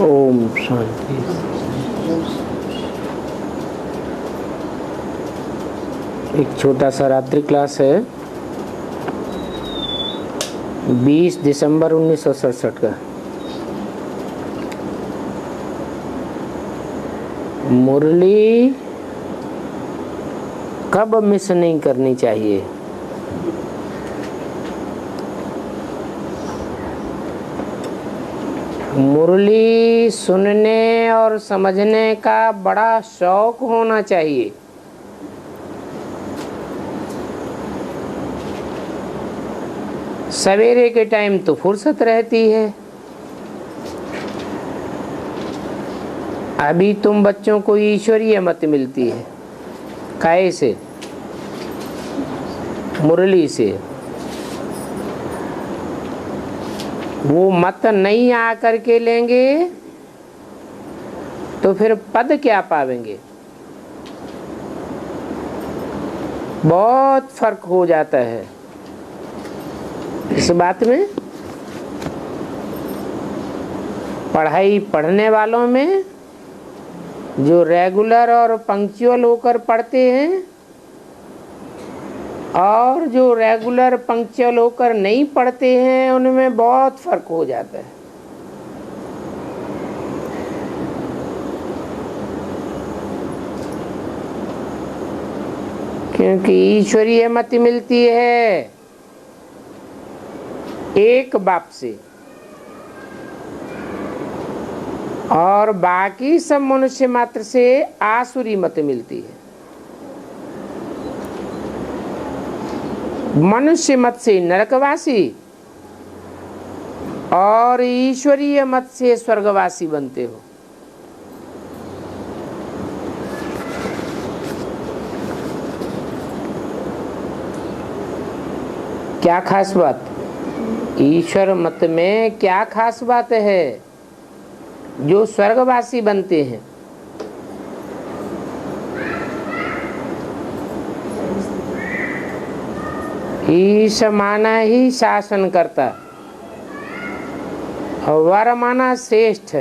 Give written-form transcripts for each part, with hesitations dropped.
ओम शांति। एक छोटा सा रात्रि क्लास है 20 दिसंबर 1967 का। मुरली कब मिस नहीं करनी चाहिए? मुरली सुनने और समझने का बड़ा शौक होना चाहिए। सवेरे के टाइम तो फुर्सत रहती है। अभी तुम बच्चों को ईश्वरीय मत मिलती है। कैसे? मुरली से। वो मत नहीं आकर के लेंगे तो फिर पद क्या पावेंगे? बहुत फर्क हो जाता है इस बात में। पढ़ाई पढ़ने वालों में जो रेगुलर और पंक्चुअल होकर पढ़ते हैं और जो रेगुलर पंक्चुअल होकर नहीं पढ़ते हैं, उनमें बहुत फर्क हो जाता है। क्योंकि ईश्वरीय मत मिलती है एक बाप से और बाकी सब मनुष्य मात्र से आसुरी मत मिलती है। मनुष्य मत से नरकवासी और ईश्वरीय मत से स्वर्गवासी बनते हो। क्या खास बात? ईश्वर मत में क्या खास बात है जो स्वर्गवासी बनते हैं? ईश माना ही शासन करता, वर माना श्रेष्ठ,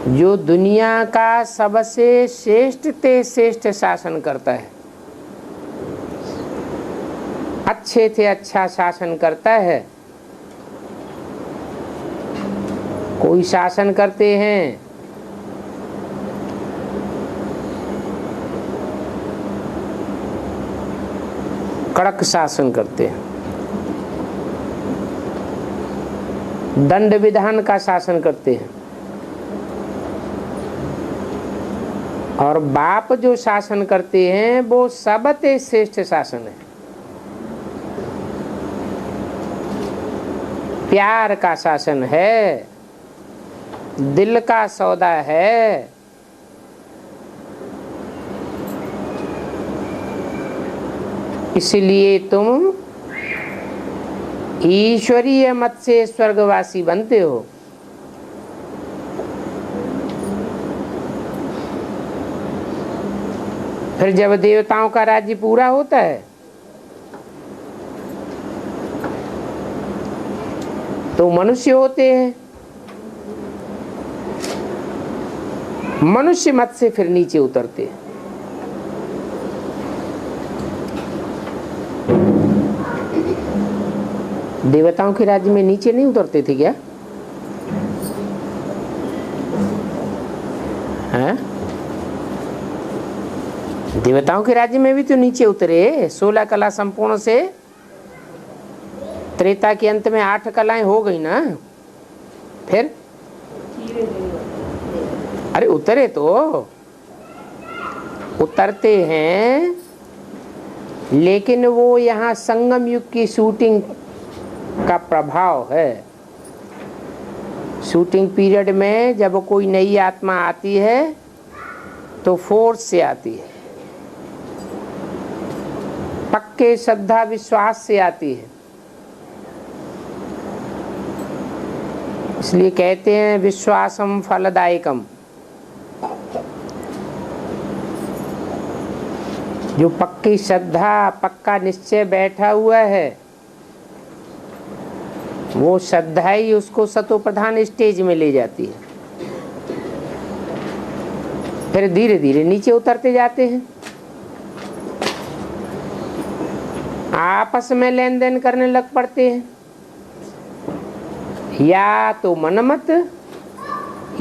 जो दुनिया का सबसे श्रेष्ठ ते श्रेष्ठ शासन करता है। अच्छे से अच्छा शासन करता है। कोई शासन करते हैं कड़क शासन करते हैं, दंड विधान का शासन करते हैं। और बाप जो शासन करते हैं वो सबसे श्रेष्ठ शासन है। प्यार का शासन है, दिल का सौदा है। इसलिए तुम ईश्वरीय मत से स्वर्गवासी बनते हो। फिर जब देवताओं का राज्य पूरा होता है तो मनुष्य होते हैं। मनुष्य मत से फिर नीचे उतरते हैं। देवताओं के राज्य में नीचे नहीं उतरते थे क्या? हैं? देवताओं के राज्य में भी तो नीचे उतरे। 16 कला संपूर्ण से त्रेता के अंत में 8 कलाएं हो गई ना। फिर अरे उतरे तो उतरते हैं, लेकिन वो यहाँ संगम युग की शूटिंग का प्रभाव है। शूटिंग पीरियड में जब कोई नई आत्मा आती है तो फोर्स से आती है, पक्के श्रद्धा विश्वास से आती है। इसलिए कहते हैं विश्वासम फलदायकम। जो पक्की श्रद्धा, पक्का निश्चय बैठा हुआ है वो श्रद्धा ही उसको सतो प्रधान स्टेज में ले जाती है। फिर धीरे धीरे नीचे उतरते जाते हैं, आपस में लेन देन करने लग पड़ते हैं, या तो मनमत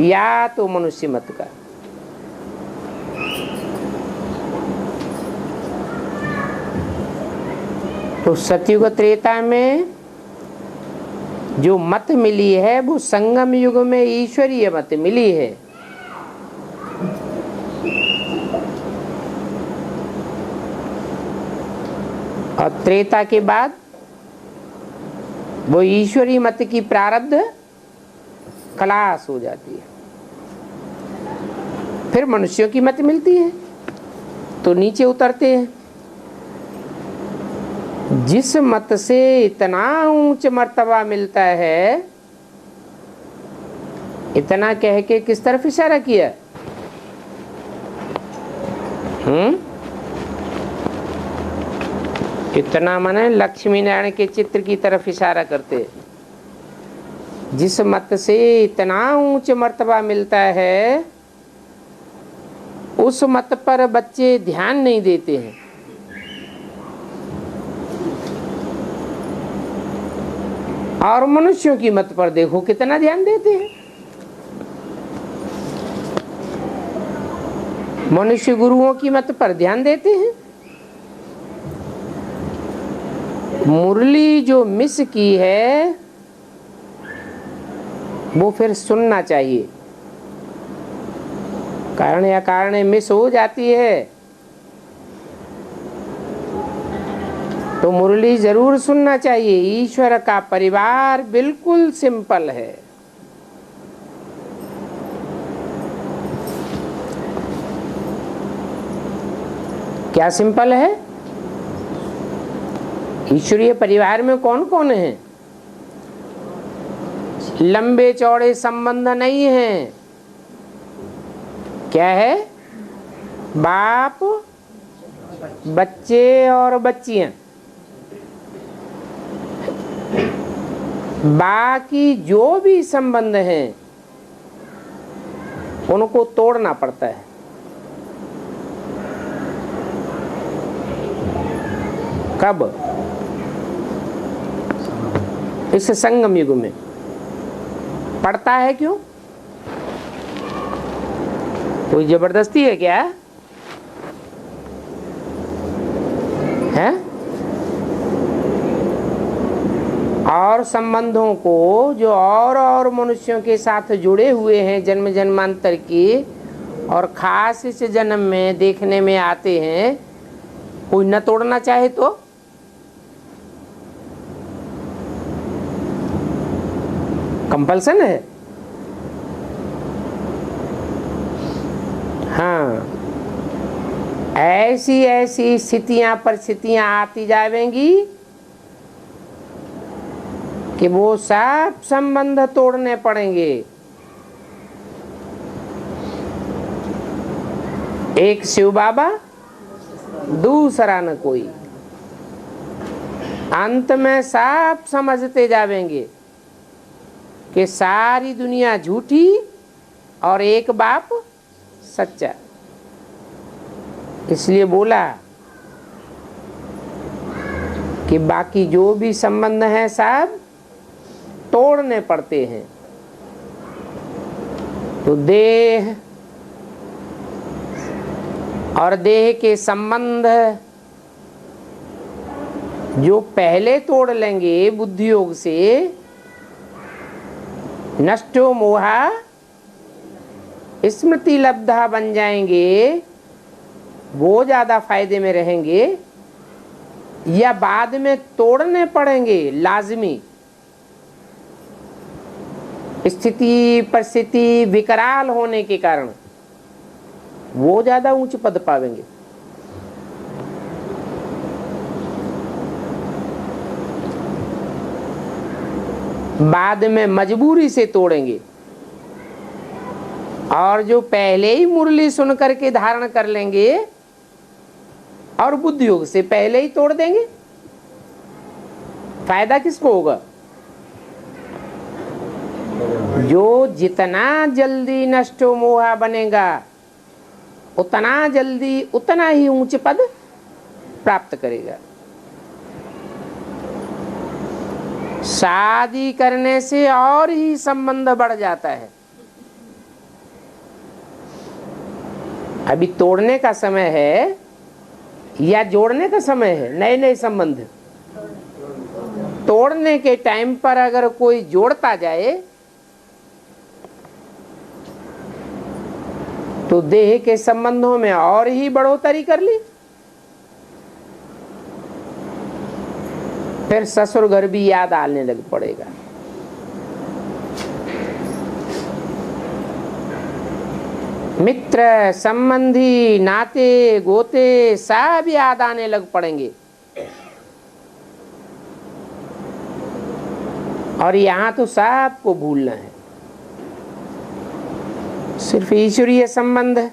या तो मनुष्य मत का। तो सतयुग त्रेता में जो मत मिली है वो संगम युग में ईश्वरीय मत मिली है। और त्रेता के बाद वो ईश्वरीय मत की प्रारब्ध खलास हो जाती है, फिर मनुष्यों की मत मिलती है तो नीचे उतरते हैं। जिस मत से इतना ऊंच मर्तबा मिलता है, इतना कह के किस तरफ इशारा किया? इतना माने लक्ष्मी नारायण के चित्र की तरफ इशारा करते। जिस मत से इतना ऊंच मर्तबा मिलता है, उस मत पर बच्चे ध्यान नहीं देते हैं। और मनुष्यों की मत पर देखो कितना ध्यान देते हैं। मनुष्य गुरुओं की मत पर ध्यान देते हैं। मुरली जो मिस की है वो फिर सुनना चाहिए। कारण या कारण मिस हो जाती है तो मुरली जरूर सुनना चाहिए। ईश्वर का परिवार बिल्कुल सिंपल है। क्या सिंपल है? ईश्वरीय परिवार में कौन कौन है? लंबे चौड़े संबंध नहीं है। क्या है? बाप, बच्चे और बच्चियां। बाकी जो भी संबंध हैं उनको तोड़ना पड़ता है। कब? इस संगम युग में पड़ता है। क्यों? कोई जबरदस्ती है क्या? है? और संबंधों को जो और मनुष्यों के साथ जुड़े हुए हैं जन्म जन्मांतर की, और खास इस जन्म में देखने में आते हैं, कोई न तोड़ना चाहे तो कंपल्सन है। हाँ, ऐसी ऐसी स्थितियां परिस्थितियां आती जाएंगी कि वो सब संबंध तोड़ने पड़ेंगे। एक शिव बाबा, दूसरा न कोई। अंत में सब समझते जाएंगे कि सारी दुनिया झूठी और एक बाप सच्चा। इसलिए बोला कि बाकी जो भी संबंध हैं सब तोड़ने पड़ते हैं। तो देह और देह के संबंध जो पहले तोड़ लेंगे बुद्धि योग से, नष्टो मोहा स्मृति लब्धा बन जाएंगे, वो ज्यादा फायदे में रहेंगे। या बाद में तोड़ने पड़ेंगे लाजमी, स्थिति परिस्थिति विकराल होने के कारण, वो ज्यादा ऊंच पद पावेंगे। बाद में मजबूरी से तोड़ेंगे, और जो पहले ही मुरली सुन करके धारण कर लेंगे और बुद्धि योग से पहले ही तोड़ देंगे, फायदा किसको होगा? जो जितना जल्दी नष्टो मोहा बनेगा उतना जल्दी उतना ही ऊंच पद प्राप्त करेगा। शादी करने से और ही संबंध बढ़ जाता है। अभी तोड़ने का समय है या जोड़ने का समय है? नए नए संबंध तोड़ने के टाइम पर अगर कोई जोड़ता जाए तो देह के संबंधों में और ही बढ़ोतरी कर ली, फिर ससुर घर भी याद आने लग पड़ेगा। मित्र संबंधी नाते गोते सब याद आने लग पड़ेंगे। और यहां तो सबको भूलना है, सिर्फ ईश्वरीय संबंध है।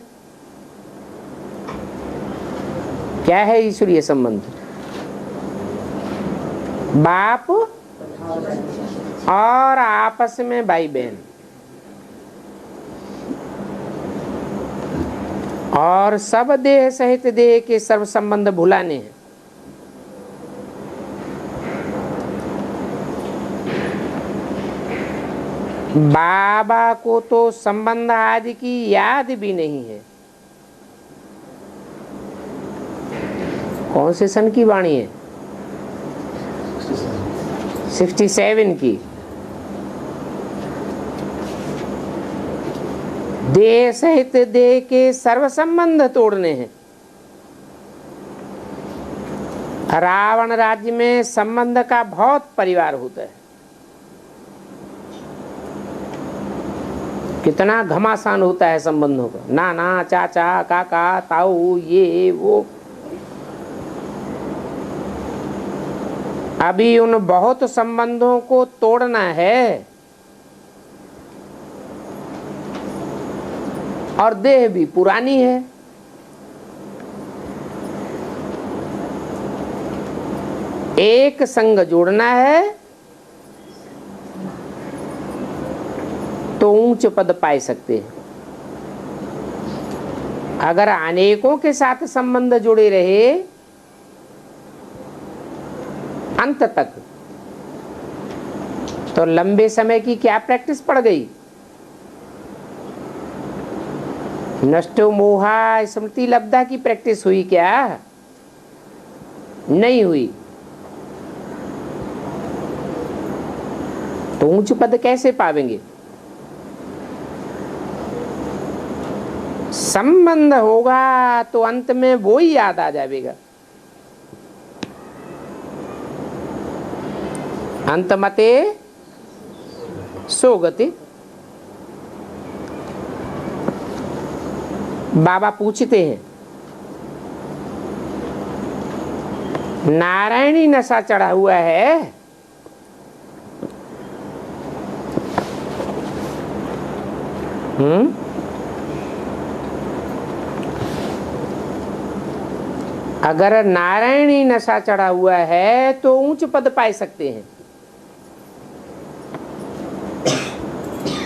क्या है ईश्वरीय संबंध? बाप और आपस में भाई बहन, और सब देह सहित देह के सर्व संबंध भुलाने हैं। बाबा को तो संबंध आदि की याद भी नहीं है। कौन से सन की वाणी है? 67 की। देह सहित देह के सर्व संबंध तोड़ने हैं। रावण राज्य में संबंध का बहुत परिवार होता है। कितना घमासान होता है संबंधों का, नाना चाचा काका ताऊ ये वो। अभी उन बहुत संबंधों को तोड़ना है और देह भी पुरानी है। एक संग जोड़ना है तो ऊंच पद पाए सकते हैं। अगर अनेकों के साथ संबंध जुड़े रहे अंत तक तो लंबे समय की क्या प्रैक्टिस पड़ गई? नष्टो मोहा स्मृति लब्धा की प्रैक्टिस हुई क्या? नहीं हुई। तो ऊंच पद कैसे पावेंगे? संबंध होगा तो अंत में वो ही याद आ जाएगा। अंत मते सो गति। बाबा पूछते हैं, नारायणी नशा चढ़ा हुआ है, अगर नारायणी नशा चढ़ा हुआ है तो ऊंच पद पाए सकते हैं।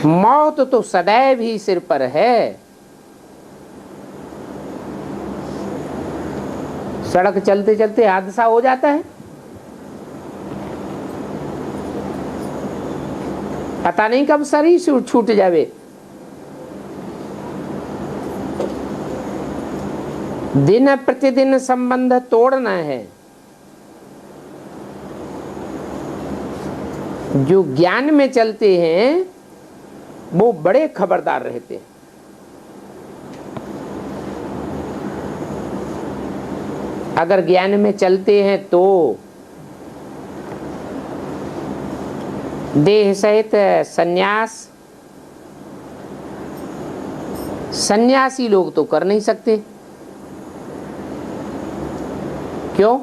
मौत तो सदैव ही सिर पर है। सड़क चलते चलते हादसा हो जाता है, पता नहीं कब शरीर छूट जावे। दिन प्रतिदिन संबंध तोड़ना है। जो ज्ञान में चलते हैं वो बड़े खबरदार रहते हैं। अगर ज्ञान में चलते हैं तो देह सहित संन्यास, सन्यासी लोग तो कर नहीं सकते। क्यों?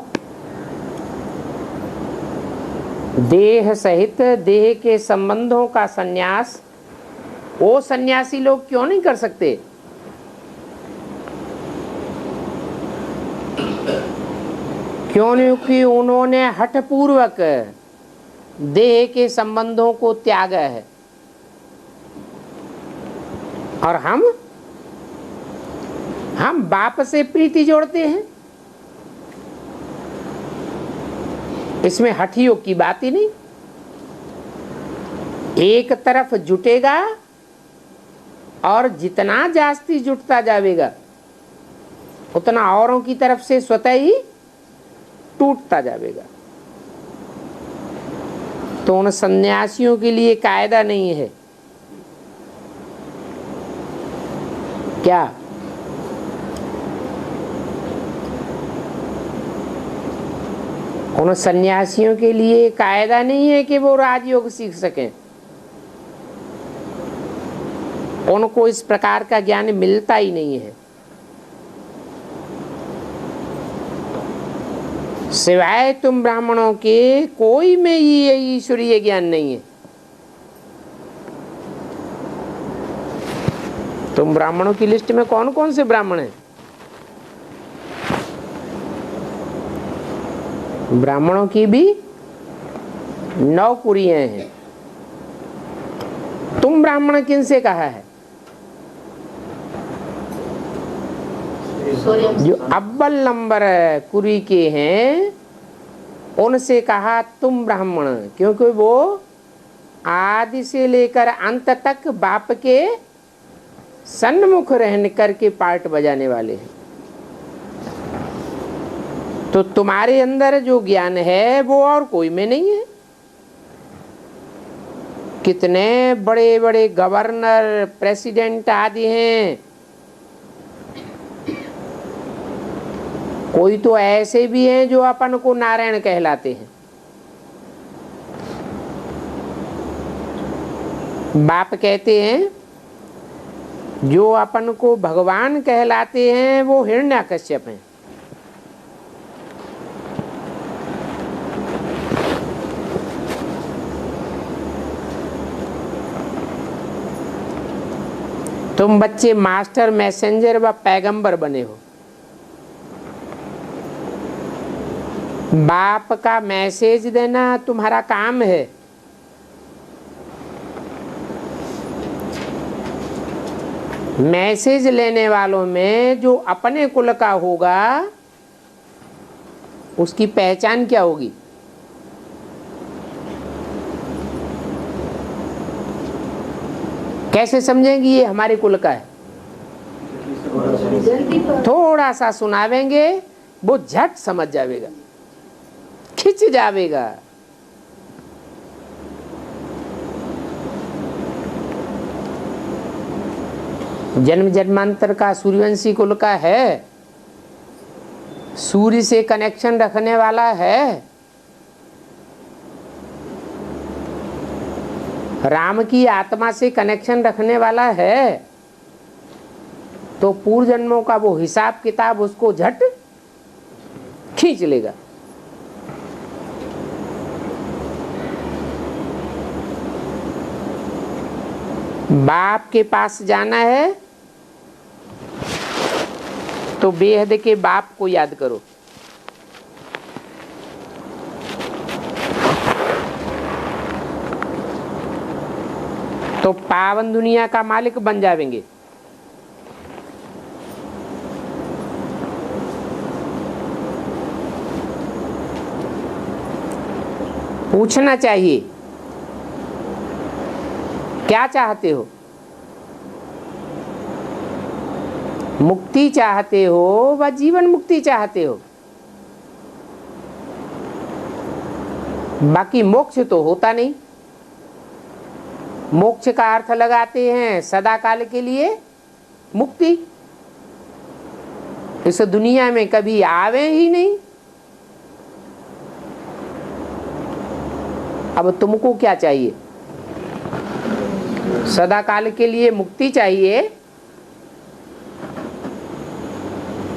देह सहित देह के संबंधों का संन्यास वो सन्यासी लोग क्यों नहीं कर सकते? क्योंकि उन्होंने हठपूर्वक देह के संबंधों को त्यागा है। और हम बाप से प्रीति जोड़ते हैं। इसमें हठ योग की बात ही नहीं। एक तरफ जुटेगा और जितना जास्ती जुटता जाएगा उतना औरों की तरफ से स्वतः ही टूटता जाएगा। तो उन सन्यासियों के लिए कायदा नहीं है क्या? उन सन्यासियों के लिए कायदा नहीं है कि वो राजयोग सीख सकें। उनको इस प्रकार का ज्ञान मिलता ही नहीं है, सिवाय तुम ब्राह्मणों के कोई में ये ईश्वरीय ज्ञान नहीं है। तुम ब्राह्मणों की लिस्ट में कौन कौन से ब्राह्मण हैं? ब्राह्मणों की भी 9 कुरियां हैं। तुम ब्राह्मण किनसे कहा है? जो अव्वल नंबर कुरी के हैं उनसे कहा तुम ब्राह्मण, क्योंकि वो आदि से लेकर अंत तक बाप के सन्मुख रहने करके पार्ट बजाने वाले हैं। तो तुम्हारे अंदर जो ज्ञान है वो और कोई में नहीं है। कितने बड़े बड़े गवर्नर, प्रेसिडेंट आदि हैं, कोई तो ऐसे भी हैं जो अपन को नारायण कहलाते हैं। बाप कहते हैं जो अपन को भगवान कहलाते हैं वो हिरण्याकश्यप हैं। तुम बच्चे मास्टर, मैसेंजर व पैगंबर बने हो। बाप का मैसेज देना तुम्हारा काम है। मैसेज लेने वालों में जो अपने कुल का होगा उसकी पहचान क्या होगी? कैसे समझेंगे ये हमारे कुल का है? थोड़ा सा सुनावेंगे वो झट समझ जाएगा, खिंच जाएगा। जन्म जन्मांतर का सूर्यवंशी कुल का है, सूर्य से कनेक्शन रखने वाला है, राम की आत्मा से कनेक्शन रखने वाला है, तो पूर्व जन्मों का वो हिसाब किताब उसको झट खींच लेगा। बाप के पास जाना है तो बेहद के बाप को याद करो। तो पावन दुनिया का मालिक बन जाएंगे। पूछना चाहिए क्या चाहते हो? मुक्ति चाहते हो व जीवन मुक्ति चाहते हो? बाकी मोक्ष तो होता नहीं। मोक्ष का अर्थ लगाते हैं सदा काल के लिए मुक्ति। इस दुनिया में कभी आवे ही नहीं। अब तुमको क्या चाहिए? सदा काल के लिए मुक्ति चाहिए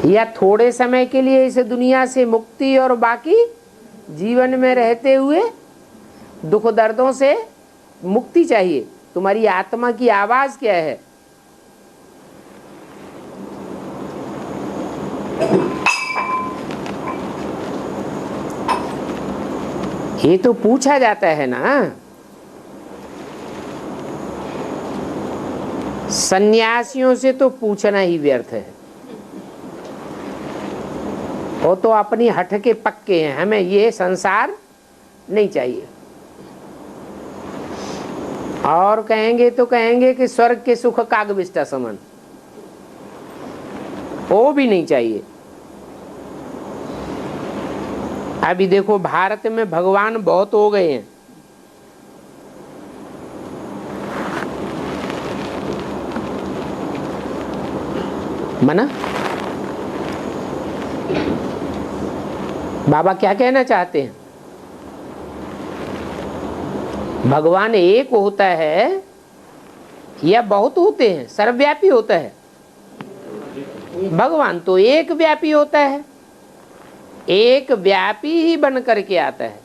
या थोड़े समय के लिए इस दुनिया से मुक्ति और बाकी जीवन में रहते हुए दुख दर्दों से मुक्ति चाहिए? तुम्हारी आत्मा की आवाज क्या है? ये तो पूछा जाता है ना। सन्यासियों से तो पूछना ही व्यर्थ है, वो तो अपनी हठ के पक्के हैं, हमें ये संसार नहीं चाहिए। और कहेंगे तो कहेंगे कि स्वर्ग के सुख कागविष्टा समान, वो भी नहीं चाहिए। अभी देखो भारत में भगवान बहुत हो गए हैं। मना बाबा क्या कहना चाहते हैं? भगवान एक होता है या बहुत होते हैं? सर्वव्यापी होता है। भगवान तो एक व्यापी होता है, एक व्यापी ही बन करके आता है।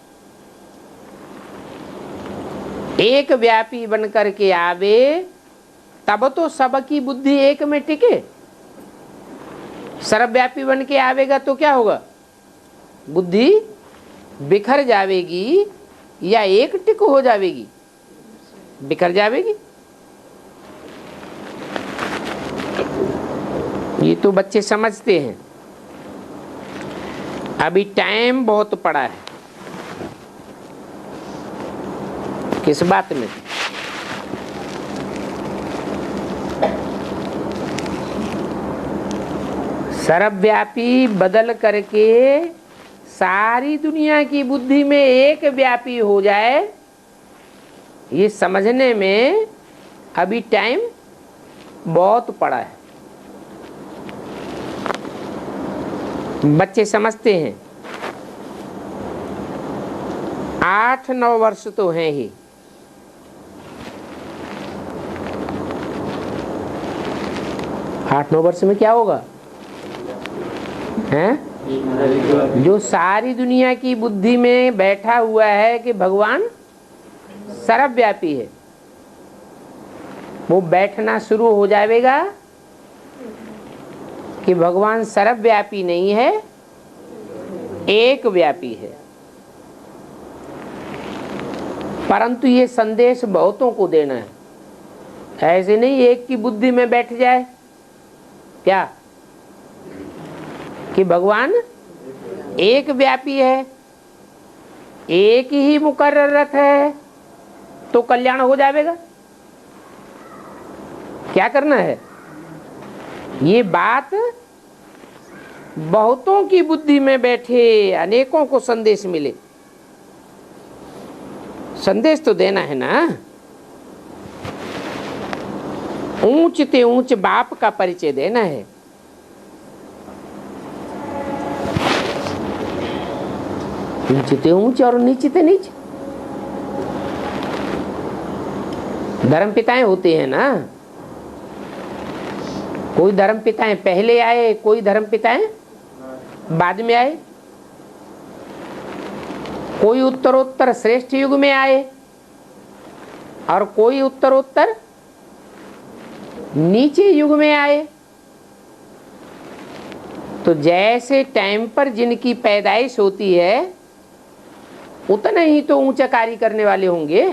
एक व्यापी बन करके आवे तब तो सबकी बुद्धि एक में टिके। सर्वव्यापी बन के आवेगा तो क्या होगा? बुद्धि बिखर जावेगी या एक टिक हो जावेगी? बिखर जावेगी। ये तो बच्चे समझते हैं। अभी टाइम बहुत पड़ा है। किस बात में? सर्वव्यापी बदल करके सारी दुनिया की बुद्धि में एक व्यापी हो जाए, ये समझने में अभी टाइम बहुत पड़ा है। बच्चे समझते हैं। 8-9 वर्ष तो हैं ही। आठ 9 वर्ष में क्या होगा? हैं? जो सारी दुनिया की बुद्धि में बैठा हुआ है कि भगवान सर्वव्यापी है, वो बैठना शुरू हो जाएगा कि भगवान सर्वव्यापी नहीं है, एक व्यापी है। परंतु ये संदेश बहुतों को देना है, ऐसे नहीं एक की बुद्धि में बैठ जाए क्या कि भगवान एक व्यापी है, एक ही मुकर्ररत है तो कल्याण हो जाएगा। क्या करना है? ये बात बहुतों की बुद्धि में बैठे अनेकों को संदेश मिले। संदेश तो देना है ना। ऊंच ते ऊंच बाप का परिचय देना है। ऊंच ते ऊंच और नीचे ते नीचे। धर्म पिताएं होते हैं ना, कोई धर्म पिताएं पहले आए, कोई धर्म पिताएं बाद में आए, कोई उत्तरोत्तर श्रेष्ठ युग में आए और कोई उत्तरोत्तर नीचे युग में आए। तो जैसे टाइम पर जिनकी पैदाइश होती है उतना ही तो ऊंचा कार्य करने वाले होंगे।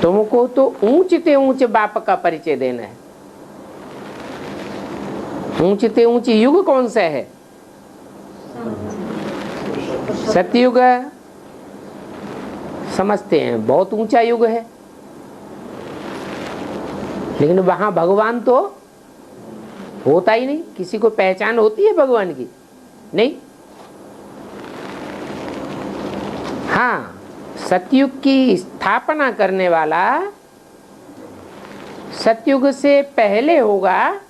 तुमको तो ऊंच ते ऊंच बाप का परिचय देना है। ऊंच ते ऊंच युग कौन सा है? सतयुग। समझते हैं बहुत ऊंचा युग है, लेकिन वहां भगवान तो होता ही नहीं। किसी को पहचान होती है भगवान की? नहीं। हाँ, सतयुग की स्थापना करने वाला सतयुग से पहले होगा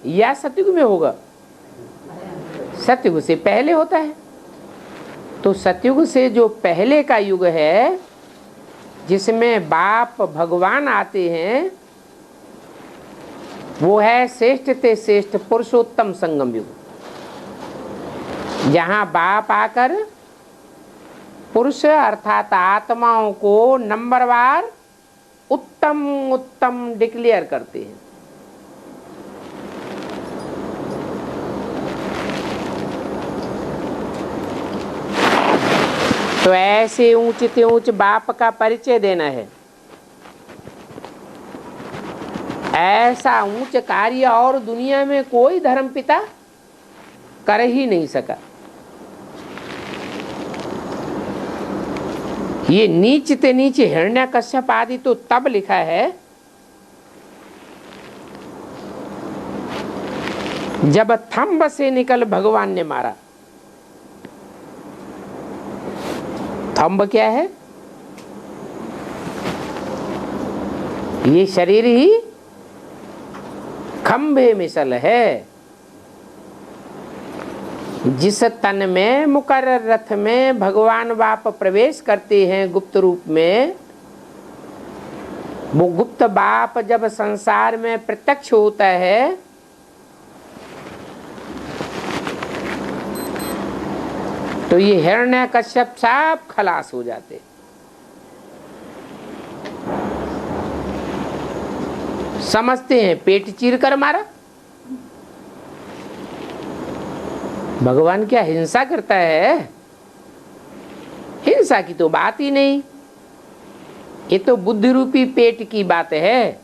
या सतयुग में होगा? सतयुग से पहले होता है। तो सतयुग से जो पहले का युग है जिसमें बाप भगवान आते हैं, वो है श्रेष्ठ ते श्रेष्ठ पुरुषोत्तम संगम युग, जहां बाप आकर पुरुष अर्थात आत्माओं को नंबरवार उत्तम उत्तम डिक्लेयर करते हैं। तो ऐसे ऊंच ते ऊंच बाप का परिचय देना है। ऐसा ऊंच कार्य और दुनिया में कोई धर्म पिता कर ही नहीं सका। ये नीच ते नीचे हिरण्यकश्यप आदि तो तब लिखा है जब थंब से निकल भगवान ने मारा। थंब क्या है? ये शरीर ही खंभे मिसल है। जिस तन में मुकर्रर रथ में भगवान बाप प्रवेश करते हैं गुप्त रूप में, वो गुप्त बाप जब संसार में प्रत्यक्ष होता है तो ये हिरण्यकश्यप सब खलास हो जाते। समझते हैं पेट चीर कर मारा। भगवान क्या हिंसा करता है? हिंसा की तो बात ही नहीं। ये तो बुद्धि रूपी पेट की बात है।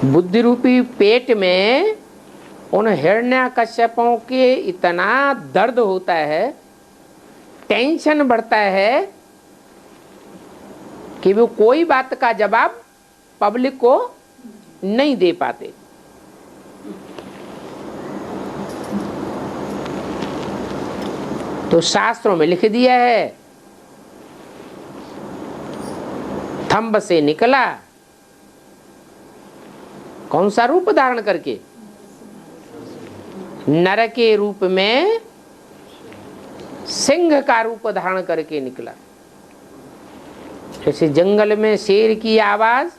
बुद्धि रूपी पेट में उन हिरण्यकश्यपों के इतना दर्द होता है, टेंशन बढ़ता है कि वो कोई बात का जवाब पब्लिक को नहीं दे पाते। तो शास्त्रों में लिख दिया है, थंब से निकला। कौन सा रूप धारण करके? नर के रूप में सिंह का रूप धारण करके निकला। जैसे जंगल में शेर की आवाज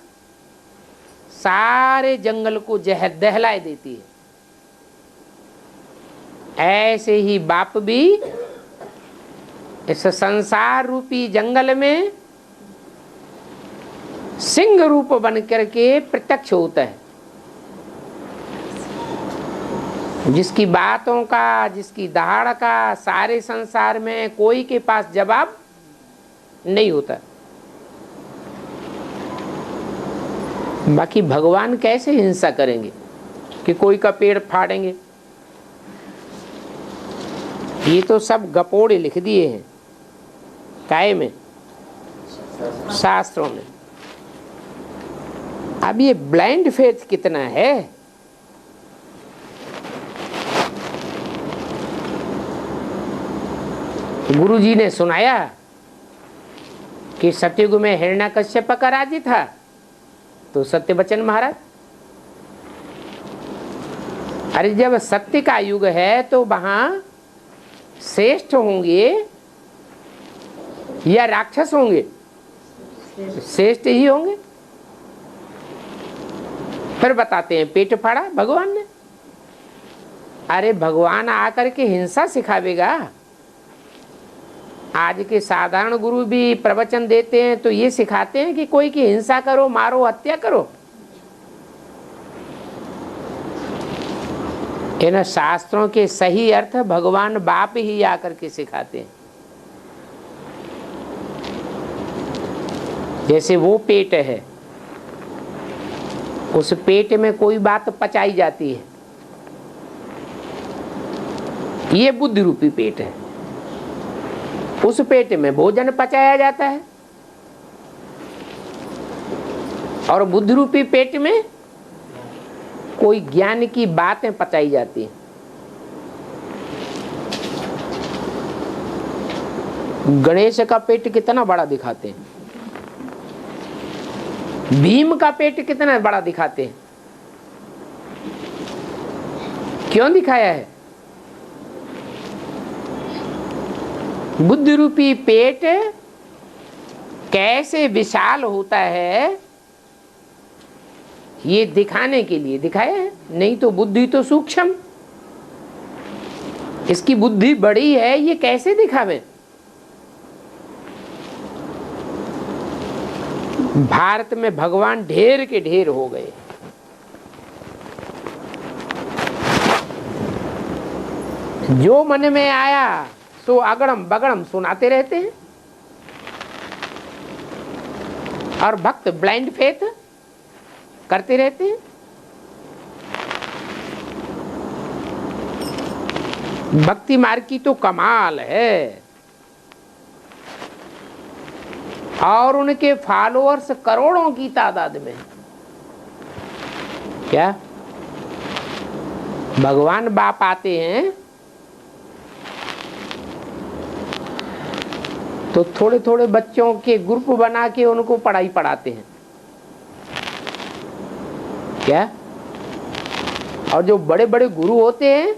सारे जंगल को दहलाए देती है, ऐसे ही बाप भी इस संसार रूपी जंगल में सिंह रूप बन करके प्रत्यक्ष होता है। जिसकी बातों का, जिसकी दहाड़ का सारे संसार में कोई के पास जवाब नहीं होता। बाकी भगवान कैसे हिंसा करेंगे कि कोई का पेड़ फाड़ेंगे? ये तो सब गपोड़े लिख दिए हैं। काय में? शास्त्रों में। अब ये ब्लाइंड फेथ कितना है? गुरुजी ने सुनाया कि सतयुग में हिरण्यकश्यप का राज्य था, तो सत्यवचन महाराज, अरे जब सत्य का युग है तो वहां श्रेष्ठ होंगे या राक्षस होंगे? श्रेष्ठ ही होंगे। फिर बताते हैं पेट फाड़ा भगवान ने। अरे भगवान आकर के हिंसा सिखावेगा? आज के साधारण गुरु भी प्रवचन देते हैं तो ये सिखाते हैं कि कोई की हिंसा करो, मारो, हत्या करो। इन शास्त्रों के सही अर्थ भगवान बाप ही आकर के सिखाते हैं। जैसे वो पेट है, उस पेट में कोई बात पचाई जाती है, ये बुद्धि रूपी पेट है। उस पेट में भोजन पचाया जाता है और बुद्धि रूपी पेट में कोई ज्ञान की बातें पचाई जाती हैं। गणेश का पेट कितना बड़ा दिखाते हैं, भीम का पेट कितना बड़ा दिखाते हैं। क्यों दिखाया है? बुद्धि रूपी पेट कैसे विशाल होता है ये दिखाने के लिए दिखाया है। नहीं तो बुद्धि तो सूक्ष्म, इसकी बुद्धि बड़ी है, ये कैसे दिखावे? भारत में भगवान ढेर के ढेर हो गए। जो मन में आया सो अगड़म बगड़म सुनाते रहते हैं। और भक्त ब्लाइंड फेथ करते रहते हैं। भक्ति मार्ग की तो कमाल है, और उनके फॉलोअर्स करोड़ों की तादाद में। क्या भगवान बाप आते हैं तो थोड़े थोड़े बच्चों के ग्रुप बना के उनको पढ़ाई पढ़ाते हैं। क्या? और जो बड़े बड़े गुरु होते हैं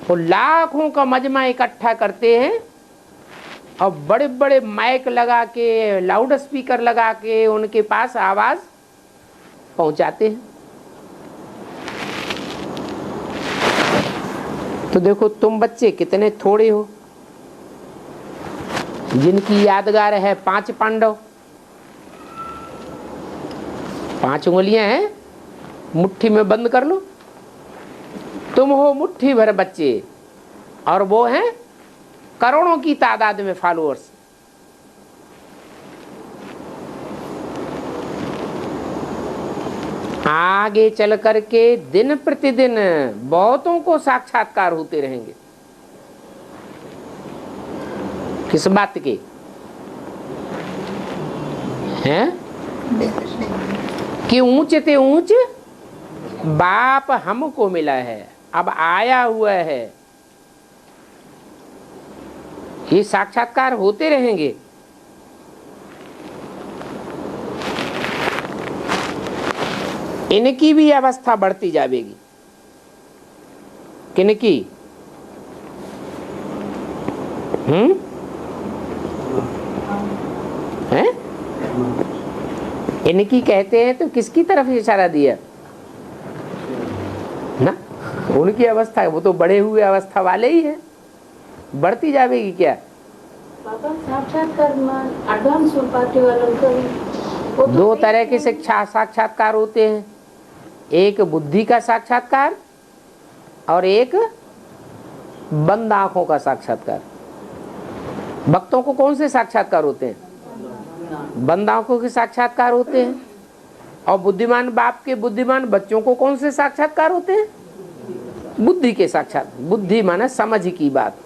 वो लाखों का मजमा इकट्ठा करते हैं और बड़े बड़े माइक लगा के, लाउड स्पीकर लगा के उनके पास आवाज पहुंचाते हैं। तो देखो तुम बच्चे कितने थोड़े हो, जिनकी यादगार है 5 पांडव, 5 उंगलियां हैं, मुट्ठी में बंद कर लो। तुम हो मुट्ठी भर बच्चे और वो हैं करोड़ों की तादाद में फॉलोअर्स। आगे चल करके दिन प्रतिदिन बहुतों को साक्षात्कार होते रहेंगे। किस बात के हैं? कि ऊंचे ते ऊंच बाप हमको मिला है, अब आया हुआ है। ये साक्षात्कार होते रहेंगे। इनकी भी अवस्था बढ़ती जाएगी। किनकी? हैं? इनकी कहते हैं तो किसकी तरफ इशारा दिया ना? उनकी अवस्था, वो तो बढ़े हुए अवस्था वाले ही है, बढ़ती जाएगी। क्या पापा साक्षात्कार एडवांस पार्टी वालों को तो 2 तरह के शिक्षा साक्षात्कार होते हैं, एक बुद्धि का साक्षात्कार और एक बंद आंखों का साक्षात्कार। भक्तों को कौन से साक्षात्कार होते हैं? बंद आंखों के साक्षात्कार होते हैं। और बुद्धिमान बाप के बुद्धिमान बच्चों को कौन से साक्षात्कार होते हैं? बुद्धि के साक्षात। बुद्धि माने समझ की बात।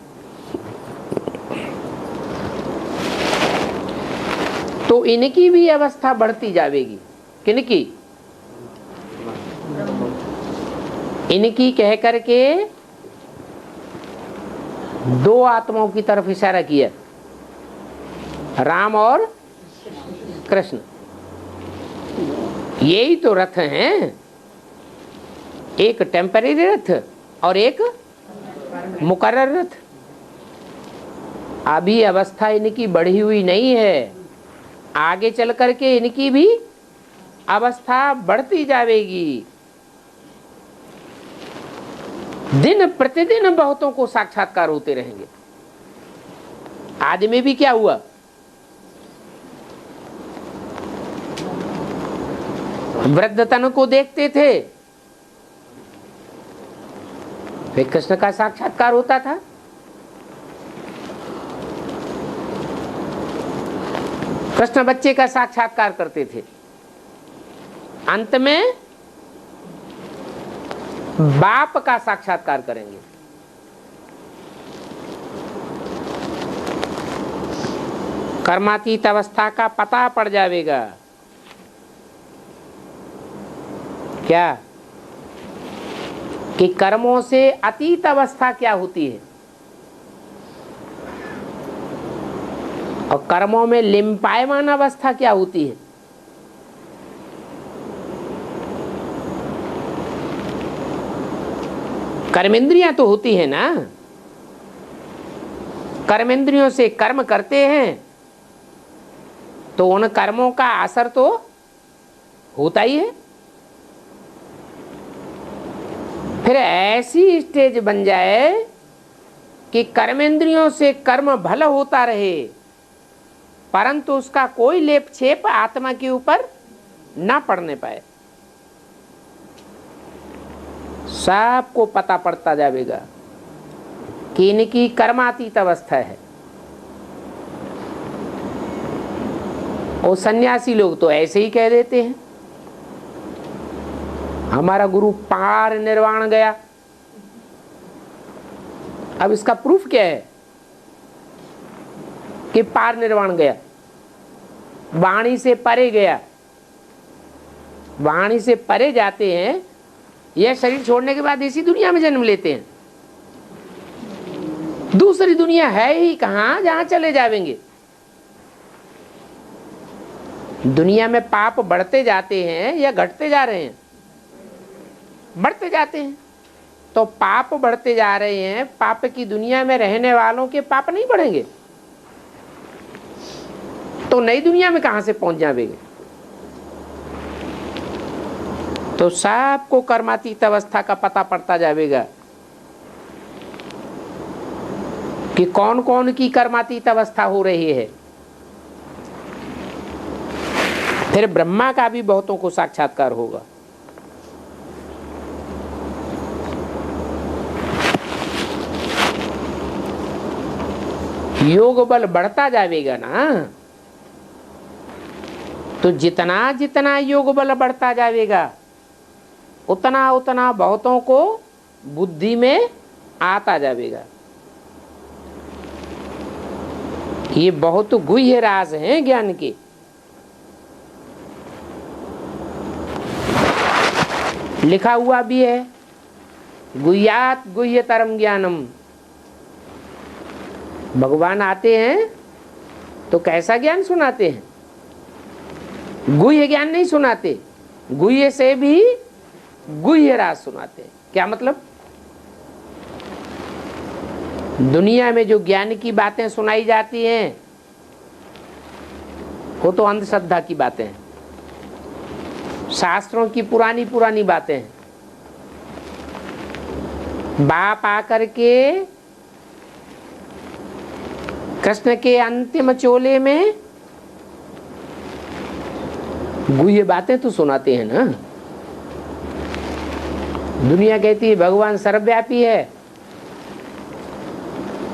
तो इनकी भी अवस्था बढ़ती जाएगी। किनकी? इनकी कह करके 2 आत्माओं की तरफ इशारा किया, राम और कृष्ण। यही तो रथ हैं, एक टेम्परेरी रथ और एक मुकर्रर रथ। अभी अवस्था इनकी बढ़ी हुई नहीं है, आगे चल करके इनकी भी अवस्था बढ़ती जाएगी। दिन प्रतिदिन बहुतों को साक्षात्कार होते रहेंगे। आज में भी क्या हुआ? वृद्ध तन को देखते थे, फिर कृष्ण का साक्षात्कार होता था। कृष्ण बच्चे का साक्षात्कार करते थे, अंत में बाप का साक्षात्कार करेंगे। कर्मातीत अवस्था का पता पड़ जाएगा। क्या? कि कर्मों से अतीत अवस्था क्या होती है और कर्मों में लिम्पायमान अवस्था क्या होती है। कर्मेंद्रियां तो होती है ना, कर्मेंद्रियों से कर्म करते हैं तो उन कर्मों का असर तो होता ही है। फिर ऐसी स्टेज बन जाए कि कर्मेंद्रियों से कर्म भला होता रहे परंतु उसका कोई लेप छेप आत्मा के ऊपर ना पड़ने पाए। सबको पता पड़ता जाएगा कि इनकी कर्मातीत अवस्था है। वो सन्यासी लोग तो ऐसे ही कह देते हैं हमारा गुरु पार निर्वाण गया। अब इसका प्रूफ क्या है कि पार निर्वाण गया? वाणी से परे गया। वाणी से परे जाते हैं, यह शरीर छोड़ने के बाद इसी दुनिया में जन्म लेते हैं। दूसरी दुनिया है ही कहां जहां चले जाएंगे। दुनिया में पाप बढ़ते जाते हैं या घटते जा रहे हैं? बढ़ते जाते हैं। तो पाप बढ़ते जा रहे हैं, पाप की दुनिया में रहने वालों के पाप नहीं बढ़ेंगे तो नई दुनिया में कहां से पहुंच जाएंगे? तो सबको कर्मातीत अवस्था का पता पड़ता जाएगा कि कौन कौन की कर्मातीत अवस्था हो रही है। फिर ब्रह्मा का भी बहुतों को साक्षात्कार होगा। योग बल बढ़ता जाएगा ना, तो जितना जितना योग बल बढ़ता जाएगा उतना उतना बहुतों को बुद्धि में आता जाएगा। ये बहुत गुह्य राज हैं ज्ञान के। लिखा हुआ भी है, गुह्यात गुह्यतरम ज्ञानम। भगवान आते हैं तो कैसा ज्ञान सुनाते हैं? गुह्य ज्ञान नहीं सुनाते, गुह्य से भी गुह्य राज सुनाते हैं। क्या मतलब? दुनिया में जो ज्ञान की बातें सुनाई जाती हैं वो तो अंधश्रद्धा की बातें हैं, शास्त्रों की पुरानी पुरानी बातें हैं। बाप आकर के कृष्ण के अंतिम चोले में गुह्य बातें तो सुनाते हैं ना। दुनिया कहती है भगवान सर्वव्यापी है,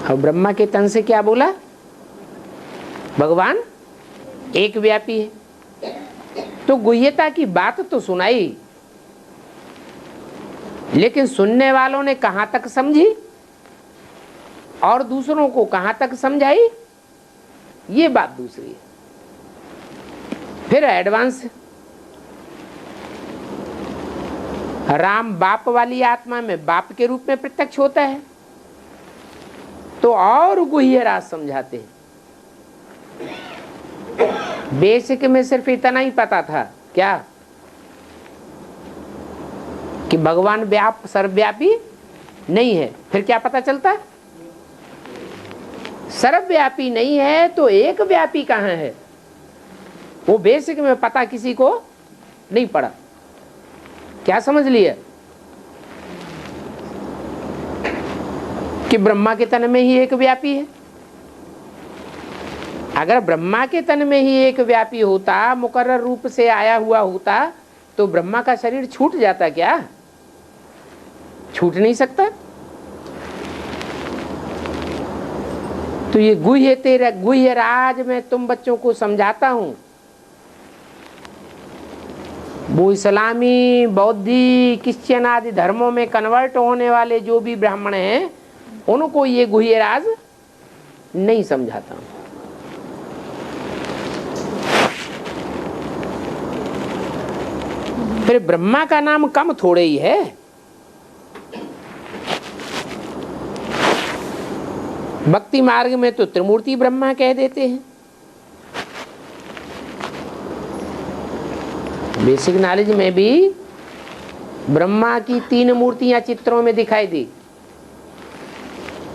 और ब्रह्मा के तन से क्या बोला? भगवान एक व्यापी है। तो गुह्यता की बात तो सुनाई, लेकिन सुनने वालों ने कहां तक समझी और दूसरों को कहां तक समझाई, ये बात दूसरी है। फिर एडवांस, राम बाप वाली आत्मा में बाप के रूप में प्रत्यक्ष होता है तो और गुह्य राज समझाते हैं। बेसिक में सिर्फ इतना ही पता था क्या कि भगवान व्याप सर्वव्यापी नहीं है। फिर क्या पता चलता? सर्वव्यापी नहीं है तो एक व्यापी कहां है? वो बेसिक में पता किसी को नहीं पड़ा। क्या समझ लिया कि ब्रह्मा के तन में ही एक व्यापी है? अगर ब्रह्मा के तन में ही एक व्यापी होता, मुकर्रर रूप से आया हुआ होता, तो ब्रह्मा का शरीर छूट जाता क्या? छूट नहीं सकता। तो ये गुह्य तेरा गुह्य राज मैं तुम बच्चों को समझाता हूं। वो इस्लामी, बौद्धि, क्रिश्चियन आदि धर्मों में कन्वर्ट होने वाले जो भी ब्राह्मण हैं उनको ये गुह्य राज नहीं समझाता हूं। फिर ब्रह्मा का नाम कम थोड़े ही है। भक्ति मार्ग में तो त्रिमूर्ति ब्रह्मा कह देते हैं। बेसिक नॉलेज में भी ब्रह्मा की 3 मूर्तियां चित्रों में दिखाई दी।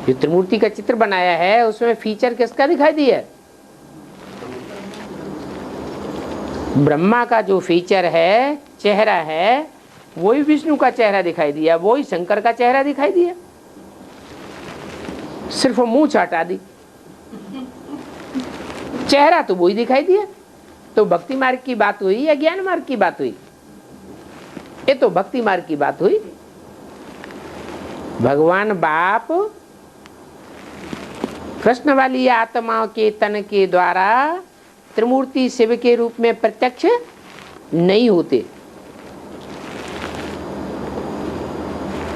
जो त्रिमूर्ति का चित्र बनाया है उसमें फीचर किसका दिखाई दिया? ब्रह्मा का जो फीचर है, चेहरा है, वही विष्णु का चेहरा दिखाई दिया, वही शंकर का चेहरा दिखाई दिया। सिर्फ मूंछ हटा दी, चेहरा तो वही दिखाई दिया। तो भक्ति मार्ग की बात हुई या ज्ञान मार्ग की बात हुई? ये तो भक्ति मार्ग की बात हुई। भगवान बाप कृष्ण वाली आत्माओं के तन के द्वारा त्रिमूर्ति शिव के रूप में प्रत्यक्ष नहीं होते।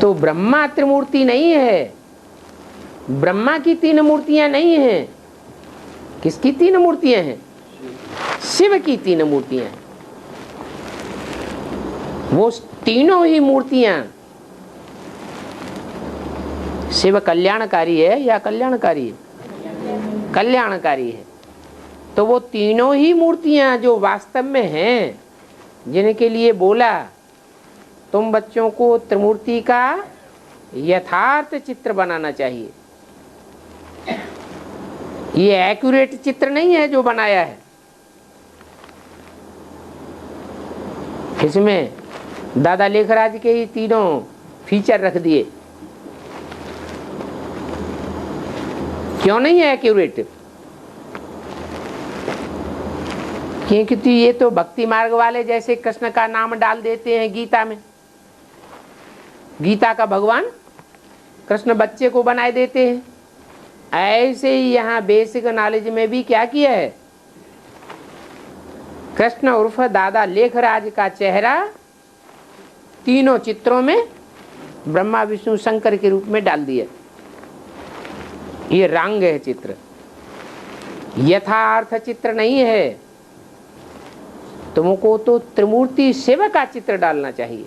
तो ब्रह्मा त्रिमूर्ति नहीं है, ब्रह्मा की 3 मूर्तियां नहीं हैं। किसकी 3 मूर्तियां हैं? शिव की 3 मूर्तियां हैं। वो तीनों ही मूर्तियां, शिव कल्याणकारी है या कल्याणकारी है? कल्याणकारी है। तो वो तीनों ही मूर्तियां जो वास्तव में हैं, जिनके लिए बोला तुम बच्चों को त्रिमूर्ति का यथार्थ चित्र बनाना चाहिए। ये एक्यूरेट चित्र नहीं है जो बनाया है। इसमें दादा लेखराज के ही 3 फीचर रख दिए। क्यों नहीं है एक्यूरेट? क्योंकि ये तो भक्ति मार्ग वाले जैसे कृष्ण का नाम डाल देते हैं गीता में, गीता का भगवान कृष्ण बच्चे को बनाए देते हैं। ऐसे ही यहाँ बेसिक नॉलेज में भी क्या किया है? कृष्ण उर्फ दादा लेखराज का चेहरा 3 चित्रों में ब्रह्मा विष्णु शंकर के रूप में डाल दिया। ये रंग है चित्र, यथार्थ चित्र नहीं है। तुमको तो त्रिमूर्ति शिव का चित्र डालना चाहिए।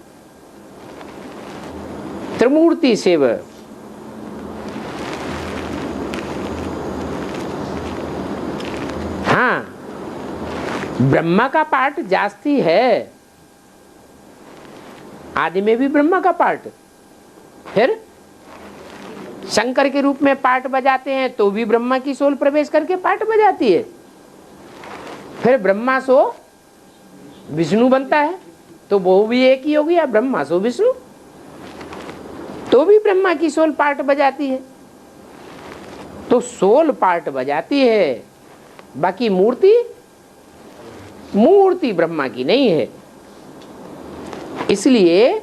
त्रिमूर्ति शिव। हाँ, ब्रह्मा का पार्ट जास्ती है, आदि में भी ब्रह्मा का पार्ट, फिर शंकर के रूप में पार्ट बजाते हैं तो भी ब्रह्मा की सोल प्रवेश करके पार्ट बजाती है। फिर ब्रह्मा सो विष्णु बनता है तो वो भी एक ही हो गया, ब्रह्मा सो विष्णु, तो भी ब्रह्मा की सोल पार्ट बजाती है। तो सोल पार्ट बजाती है, बाकी मूर्ति ब्रह्मा की नहीं है। इसलिए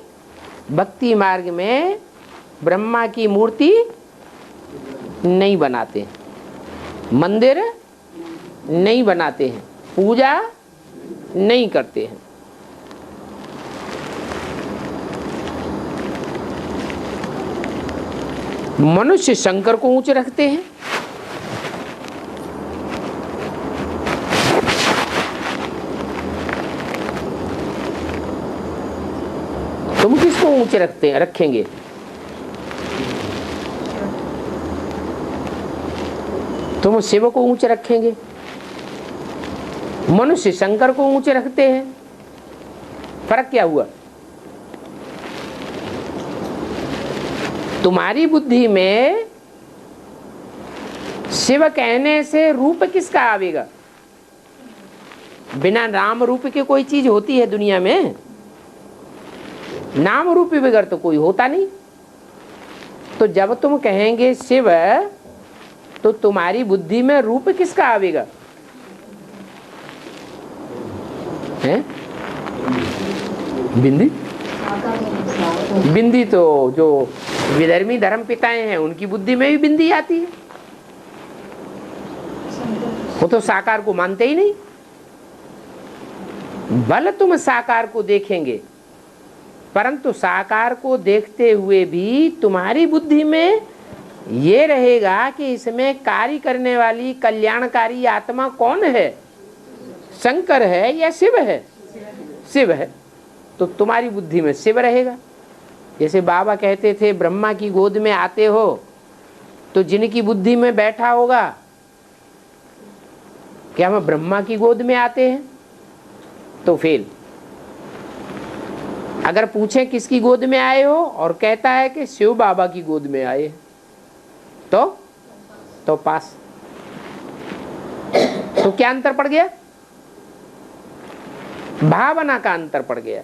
भक्ति मार्ग में ब्रह्मा की मूर्ति नहीं बनाते, मंदिर नहीं बनाते हैं, पूजा नहीं करते हैं। मनुष्य शंकर को ऊंचे रखते हैं, तुम किसको ऊंचे रखते हैं, रखेंगे? तुम शिव को ऊंचे रखेंगे, मनुष्य शंकर को ऊंचे रखते हैं। फर्क क्या हुआ? तुम्हारी बुद्धि में शिव कहने से रूप किसका आवेगा? बिना नाम रूप के कोई चीज होती है दुनिया में? नाम रूप बगैर तो कोई होता नहीं। तो जब तुम कहेंगे शिव तो तुम्हारी बुद्धि में रूप किसका आवेगा? है? बिंदी? बिंदी तो जो विधर्मी धर्म पिताएं हैं उनकी बुद्धि में भी बिंदी आती है। वो तो साकार को मानते ही नहीं। भले तुम साकार को देखेंगे, परंतु साकार को देखते हुए भी तुम्हारी बुद्धि में ये रहेगा कि इसमें कार्य करने वाली कल्याणकारी आत्मा कौन है? शंकर है या शिव है? शिव है। तो तुम्हारी बुद्धि में शिव रहेगा। जैसे बाबा कहते थे ब्रह्मा की गोद में आते हो, तो जिनकी बुद्धि में बैठा होगा क्या हम ब्रह्मा की गोद में आते हैं? तो फेल। अगर पूछे किसकी गोद में आए हो और कहता है कि शिव बाबा की गोद में आए, तो पास। तो क्या अंतर पड़ गया? भावना का अंतर पड़ गया।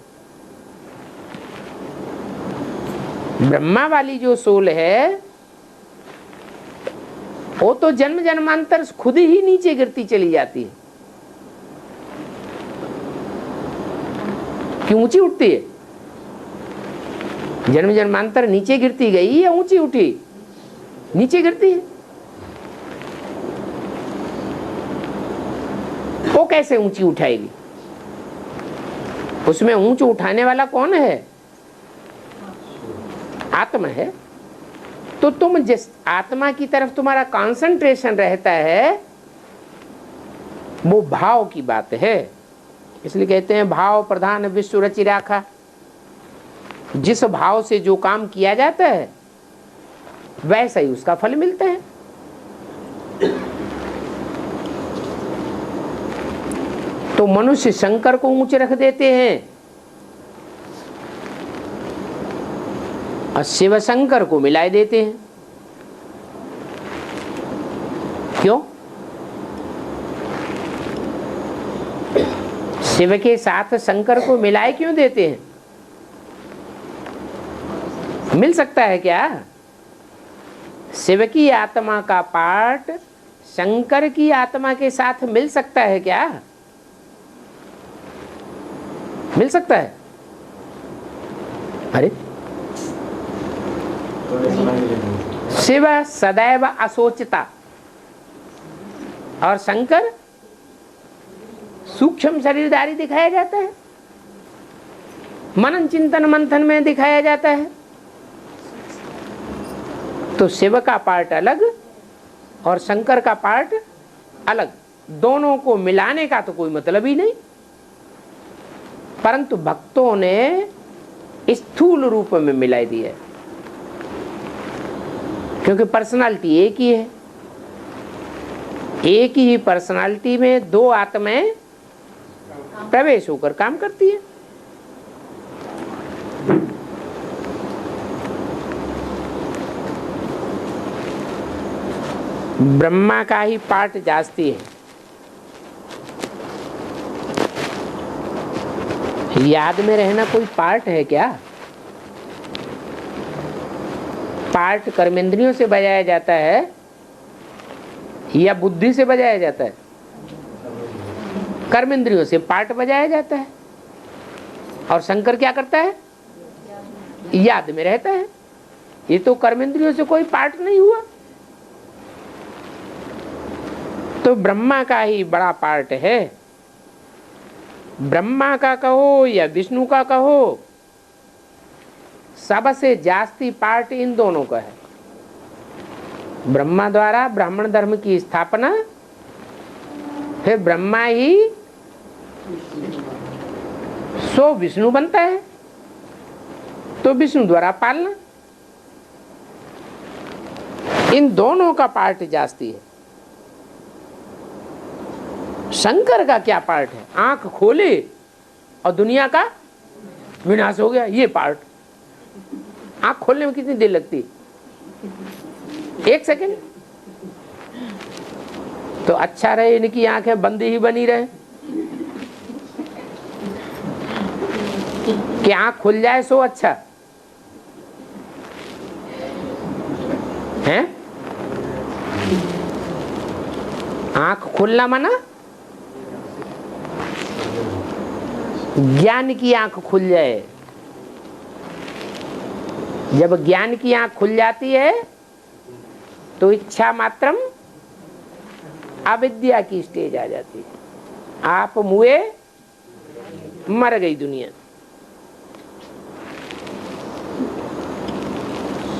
ब्रह्मा वाली जो सोल है वो तो जन्म जन्मांतर खुद ही नीचे गिरती चली जाती है। क्यों ऊंची उठती है? जन्म जन्मांतर नीचे गिरती गई या ऊंची उठी? नीचे गिरती है। वो कैसे ऊंची उठाएगी? उसमें ऊंच उठाने वाला कौन है? आत्मा है, तो तुम जिस आत्मा की तरफ तुम्हारा कंसंट्रेशन रहता है वो भाव की बात है। इसलिए कहते हैं भाव प्रधान विश्व रचि राखा। जिस भाव से जो काम किया जाता है वैसा ही उसका फल मिलता है। तो मनुष्य शंकर को ऊंचे रख देते हैं और शिव शंकर को मिलाए देते हैं। क्यों? शिव के साथ शंकर को मिलाए क्यों देते हैं? मिल सकता है क्या? शिव की आत्मा का पार्ट शंकर की आत्मा के साथ मिल सकता है क्या? मिल सकता है? अरे शिव सदैव अशोचता और शंकर सूक्ष्म शरीरधारी दिखाया जाता है, मनन चिंतन मंथन में दिखाया जाता है। तो शिव का पार्ट अलग और शंकर का पार्ट अलग, दोनों को मिलाने का तो कोई मतलब ही नहीं। परंतु भक्तों ने स्थूल रूप में मिलाई दी है, क्योंकि पर्सनालिटी एक ही है। एक ही पर्सनालिटी में दो आत्माएं प्रवेश होकर काम करती है। ब्रह्मा का ही पार्ट जास्ती है। याद में रहना कोई पार्ट है क्या? पार्ट कर्मेंद्रियों से बजाया जाता है या बुद्धि से बजाया जाता है? कर्मेंद्रियों से पार्ट बजाया जाता है। और शंकर क्या करता है? याद में रहता है। ये तो कर्मेंद्रियों से कोई पार्ट नहीं हुआ। तो ब्रह्मा का ही बड़ा पार्ट है। ब्रह्मा का कहो या विष्णु का कहो, सबसे जास्ती पार्ट इन दोनों का है। ब्रह्मा द्वारा ब्राह्मण धर्म की स्थापना, फिर ब्रह्मा ही सो विष्णु बनता है, तो विष्णु द्वारा पालना, इन दोनों का पार्ट जास्ती है। शंकर का क्या पार्ट है? आंख खोले और दुनिया का विनाश हो गया, ये पार्ट। आंख खोलने में कितनी देर लगती? 1 सेकेंड। तो अच्छा रहे इनकी आंखें बंदी ही बनी रहे कि आंख खुल जाए सो अच्छा है। आंख खोलना माना ज्ञान की आंख खुल जाए। जब ज्ञान की आंख खुल जाती है तो इच्छा मात्रम अविद्या की स्टेज आ जाती है। आप मुए, मर गई दुनिया।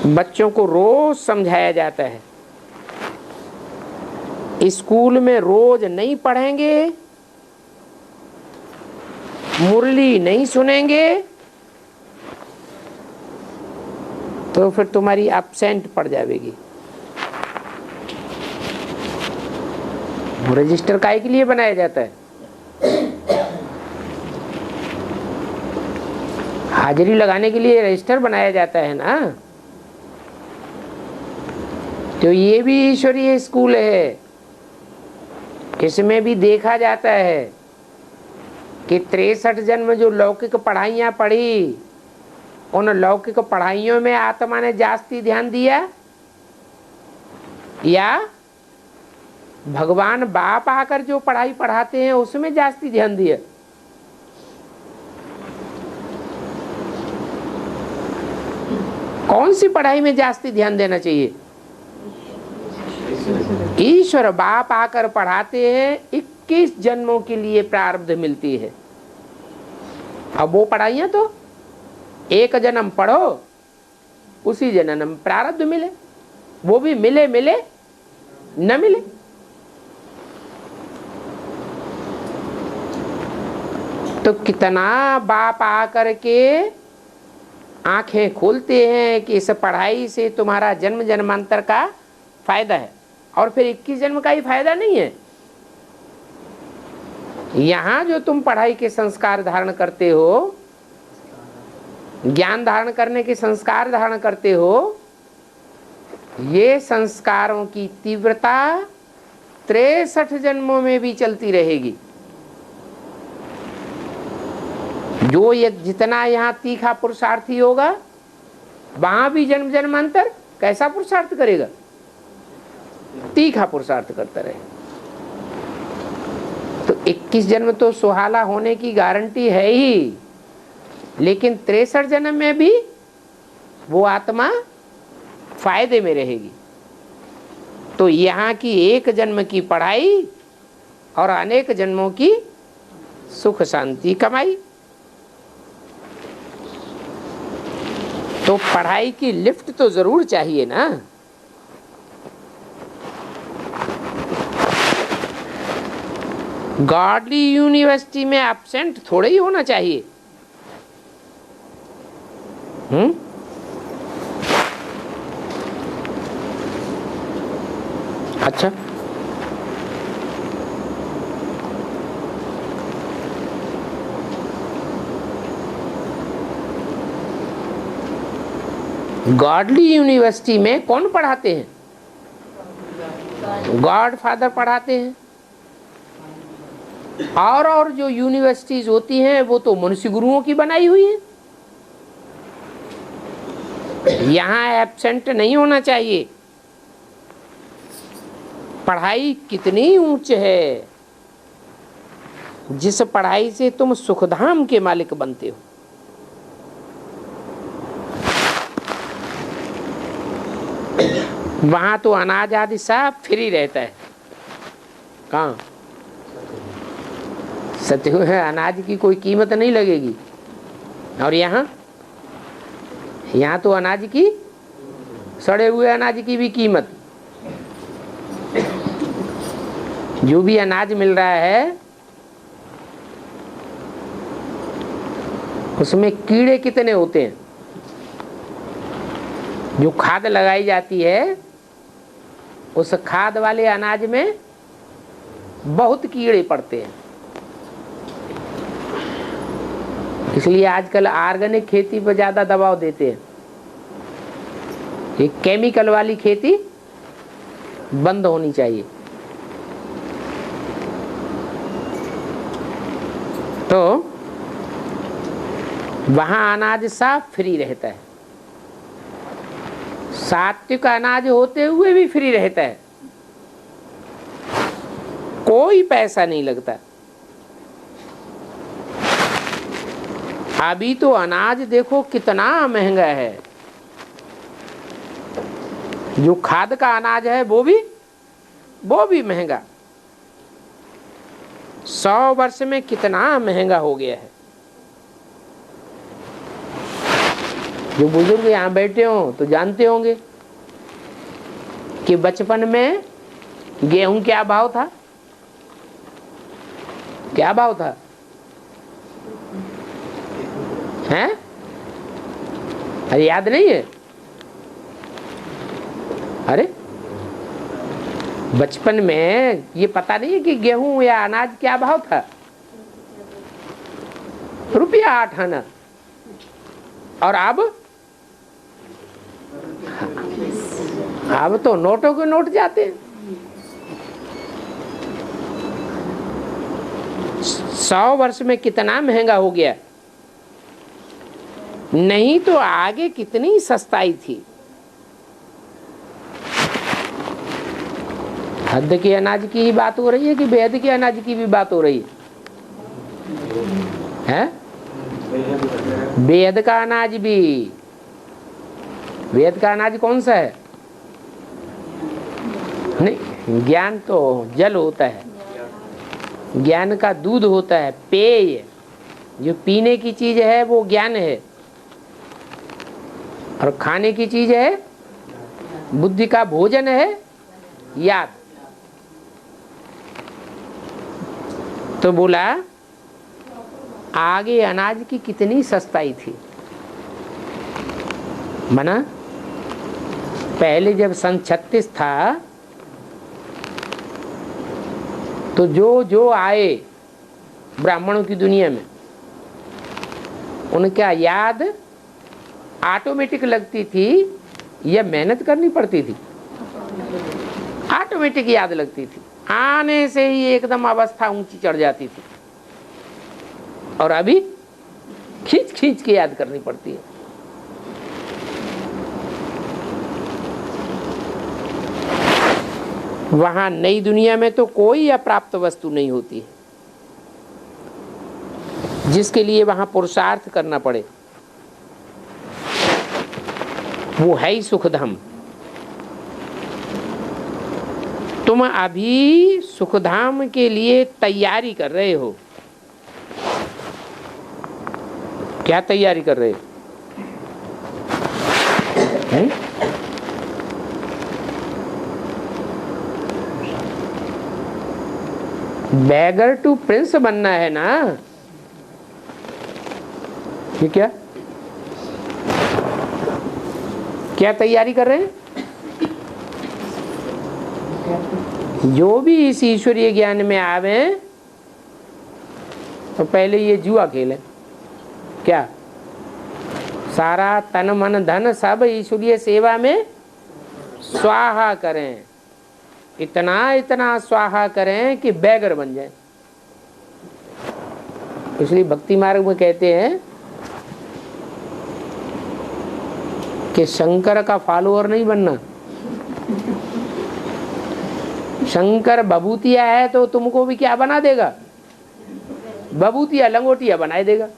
बच्चों को रोज समझाया जाता है, स्कूल में रोज नहीं पढ़ेंगे, मुरली नहीं सुनेंगे, तो फिर तुम्हारी एब्सेंट पड़ जाएगी। रजिस्टर काहे के लिए बनाया जाता है? हाजिरी लगाने के लिए रजिस्टर बनाया जाता है ना। तो ये भी ईश्वरीय स्कूल है। इसमें भी देखा जाता है कि 63 जन्म जो लौकिक पढ़ाइयाँ पढ़ी, उन लौकिक पढ़ाइयों में आत्मा ने जास्ती ध्यान दिया या भगवान बाप आकर जो पढ़ाई पढ़ाते हैं उसमें जास्ती ध्यान दिया? कौन सी पढ़ाई में जास्ती ध्यान देना चाहिए? ईश्वर बाप आकर पढ़ाते हैं, 21 जन्मों के लिए प्रारब्ध मिलती है। अब वो पढ़ाइयाँ तो 1 जन्म पढ़ो उसी जन्म में प्रारब्ध मिले, वो भी मिले मिले न मिले। तो कितना बाप आकर के आंखें खोलते हैं कि इस पढ़ाई से तुम्हारा जन्म जन्मांतर का फायदा है, और फिर 21 जन्म का ही फायदा नहीं है। यहां जो तुम पढ़ाई के संस्कार धारण करते हो, ज्ञान धारण करने के संस्कार धारण करते हो, ये संस्कारों की तीव्रता 63 जन्मों में भी चलती रहेगी। जो ये जितना यहाँ तीखा पुरुषार्थी होगा, वहां भी जन्म जन्मांतर कैसा पुरुषार्थ करेगा? तीखा पुरुषार्थ करता रहे। तो 21 जन्म तो सुहाना होने की गारंटी है ही, लेकिन 63 जन्म में भी वो आत्मा फायदे में रहेगी। तो यहाँ की एक जन्म की पढ़ाई और अनेक जन्मों की सुख शांति कमाई। तो पढ़ाई की लिफ्ट तो जरूर चाहिए ना। गॉडली यूनिवर्सिटी में एब्सेंट थोड़ा ही होना चाहिए। अच्छा, गॉडली यूनिवर्सिटी में कौन पढ़ाते हैं? गॉड फादर पढ़ाते हैं। और जो यूनिवर्सिटीज होती हैं वो तो मनुष्य गुरुओं की बनाई हुई है। यहाँ एब्सेंट नहीं होना चाहिए। पढ़ाई कितनी ऊंच है, जिस पढ़ाई से तुम सुखधाम के मालिक बनते हो। वहां तो अनाज आदि सब फ्री रहता है। कहाँ सत्य है, अनाज की कोई कीमत नहीं लगेगी। और यहाँ तो अनाज की, सड़े हुए अनाज की भी कीमत। जो भी अनाज मिल रहा है उसमें कीड़े कितने होते हैं। जो खाद लगाई जाती है उस खाद वाले अनाज में बहुत कीड़े पड़ते हैं। इसलिए आजकल ऑर्गेनिक खेती पर ज्यादा दबाव देते हैं। ये केमिकल वाली खेती बंद होनी चाहिए। तो वहां अनाज साफ फ्री रहता है। सात्विक अनाज होते हुए भी फ्री रहता है, कोई पैसा नहीं लगता। अभी तो अनाज देखो कितना महंगा है। जो खाद का अनाज है वो भी महंगा। 100 वर्ष में कितना महंगा हो गया है। जो बुजुर्ग यहाँ बैठे हो तो जानते होंगे कि बचपन में गेहूं क्या भाव था। क्या भाव था? हैं? अरे याद नहीं है? अरे बचपन में ये पता नहीं है कि गेहूं या अनाज क्या भाव था? ₹8 आना। और अब तो नोटों के नोट जाते हैं। 100 वर्ष में कितना महंगा हो गया। नहीं तो आगे कितनी सस्ताई थी। हद के अनाज की ही बात हो रही है कि बेहद के अनाज की भी बात हो रही है? बेहद का अनाज भी। वेद का अनाज कौन सा है? नहीं, ज्ञान तो जल होता है, ज्ञान का दूध होता है, पेय। जो पीने की चीज है वो ज्ञान है। और खाने की चीज है, बुद्धि का भोजन है याद। तो बोला आगे अनाज की कितनी सस्ताई थी। मना पहले जब सन 36 था तो जो जो आए ब्राह्मणों की दुनिया में उनका याद ऑटोमेटिक लगती थी या मेहनत करनी पड़ती थी? ऑटोमेटिक याद लगती थी, आने से ही एकदम अवस्था ऊंची चढ़ जाती थी। और अभी खींच खींच के याद करनी पड़ती है। वहां नई दुनिया में तो कोई अप्राप्त वस्तु नहीं होती है जिसके लिए वहां पुरुषार्थ करना पड़े। वो है ही सुखधाम। तुम अभी सुखधाम के लिए तैयारी कर रहे हो। क्या तैयारी कर रहे हो? बैगर टू प्रिंस बनना है ना? ये क्या क्या तैयारी कर रहे हैं? जो भी इस ईश्वरीय ज्ञान में आवे तो पहले ये जुआ खेलें। क्या सारा तन मन धन सब ईश्वरीय सेवा में स्वाहा करें। इतना इतना स्वाहा करें कि बैगर बन जाए। इसलिए भक्ति मार्ग में कहते हैं कि शंकर का फॉलोअर नहीं बनना। शंकर बबूतिया है तो तुमको भी क्या बना देगा? बबूतिया लंगोटिया बनाए देगा।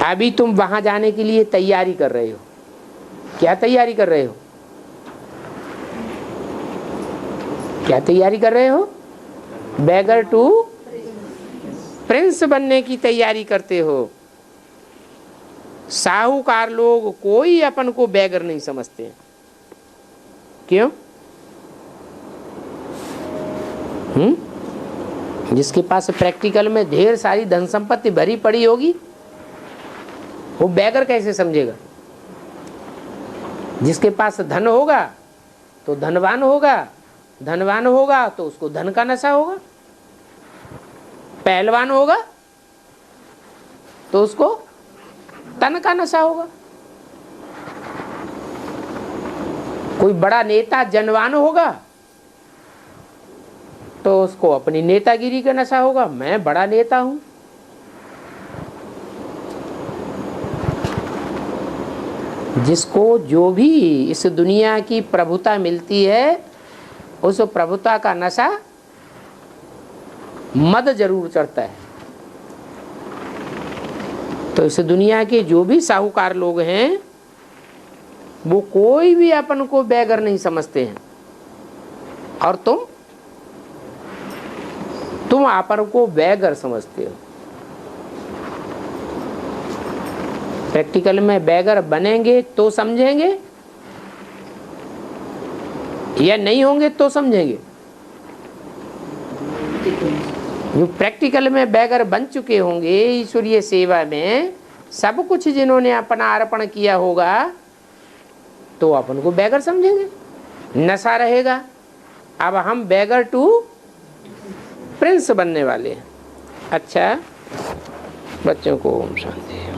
अभी तुम वहां जाने के लिए तैयारी कर रहे हो। क्या तैयारी कर रहे हो? क्या तैयारी कर रहे हो? बैगर टू प्रिंस बनने की तैयारी करते हो। साहूकार लोग कोई अपन को बैगर नहीं समझते हैं। क्यों? जिसके पास प्रैक्टिकल में ढेर सारी धन संपत्ति भरी पड़ी होगी वो बैगर कैसे समझेगा? जिसके पास धन होगा तो धनवान होगा, धनवान होगा तो उसको धन का नशा होगा। पहलवान होगा तो उसको तन का नशा होगा। कोई बड़ा नेता जनवान होगा तो उसको अपनी नेतागिरी का नशा होगा, मैं बड़ा नेता हूं। जिसको जो भी इस दुनिया की प्रभुता मिलती है उस प्रभुता का नशा मद जरूर चढ़ता है। तो इस दुनिया के जो भी साहूकार लोग हैं वो कोई भी अपन को बैगर नहीं समझते हैं। और तुम अपन को बैगर समझते हो। प्रैक्टिकल में बैगर बनेंगे तो समझेंगे या नहीं होंगे तो समझेंगे। जो प्रैक्टिकल में बैगर बन चुके होंगे ईश्वरीय सेवा में सब कुछ जिन्होंने अपना अर्पण किया होगा तो अपन को बैगर समझेंगे। नशा रहेगा। अब हम बैगर टू प्रिंस बनने वाले हैं। अच्छा बच्चों को ओम शांति।